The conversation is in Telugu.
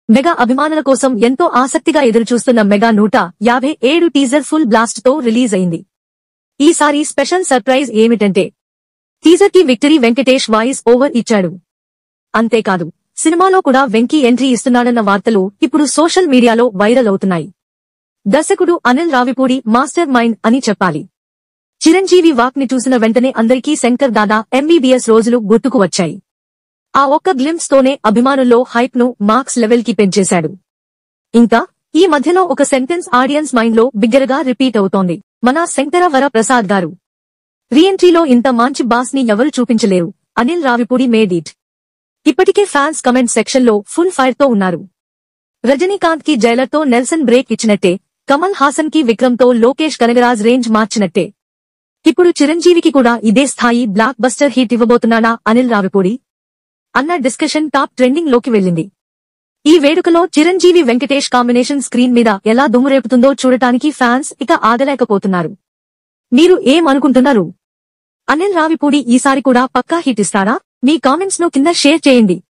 మెగా అభిమానుల కోసం ఎంతో ఆసక్తిగా ఎదురుచూస్తున్న మెగా 157 టీజర్ ఫుల్ బ్లాస్ట్ తో రిలీజ్ అయింది. ఈసారి స్పెషల్ సర్ప్రైజ్ ఏమిటంటే టీజర్ కి విక్టరీ వెంకటేష్ వాయిస్ ఓవర్ ఇచ్చాడు. అంతేకాదు సినిమాలో కూడా వెంకీ ఎంట్రీ ఇస్తున్నాడన్న వార్తలు ఇప్పుడు సోషల్ మీడియాలో వైరల్ అవుతున్నాయి. దర్శకుడు అనిల్ రావిపూడి మాస్టర్ మైండ్ అని చెప్పాలి. చిరంజీవి వాక్ ని చూసిన వెంటనే అందరికీ శంకర్ దాదా ఎంబీబీఎస్ రోజులు గుర్తుకు వచ్చాయి. ఆ ఒక్క గ్లింప్స్ తోనే అభిమానుల్లో హైప్ ను మార్క్స్ లెవెల్ కి పెంచేశాడు. ఇంకా ఈ మధ్యలో ఒక సెంటెన్స్ ఆడియన్స్ మైండ్ లో బిగ్గరగా రిపీట్ అవుతోంది. మన శంకర వర ప్రసాద్ గారు రీఎంట్రీలో ఇంత మంచి బాస్ ని ఎవరు చూపించలేరు. Anil Ravipudi made it. ఇప్పటికే ఫ్యాన్స్ కమెంట్ సెక్షన్ లో ఫుల్ ఫైర్ తో ఉన్నారు. రజనీకాంత్ కి జైలర్ తో నెల్సన్ బ్రేక్ ఇచ్చినట్టే, కమల్ హాసన్ కి విక్రమ్ తో లోకేష్ కనగరాజ్ రేంజ్ మార్చినట్టే ఇప్పుడు చిరంజీవికి కూడా ఇదే స్థాయి బ్లాక్ బస్టర్ హిట్ ఇవ్వబోతున్నాడా అనిల్ రావిపూడి అన్న డిస్కషన్ టాప్ ట్రెండింగ్ లోకి వెళ్ళింది. ఈ వేడుకలో చిరంజీవి వెంకటేష్ కాంబినేషన్ స్క్రీన్ మీద ఎలా దుమ్మురేపుతుందో చూడటానికి ఫ్యాన్స్ ఇక ఆగలేకపోతున్నారు. మీరు ఏమనుకుంటున్నారు? అనిల్ రావిపూడి ఈసారి కూడా పక్కా హిట్ ఇస్తారా? మీ కామెంట్స్ ను కింద షేర్ చేయండి.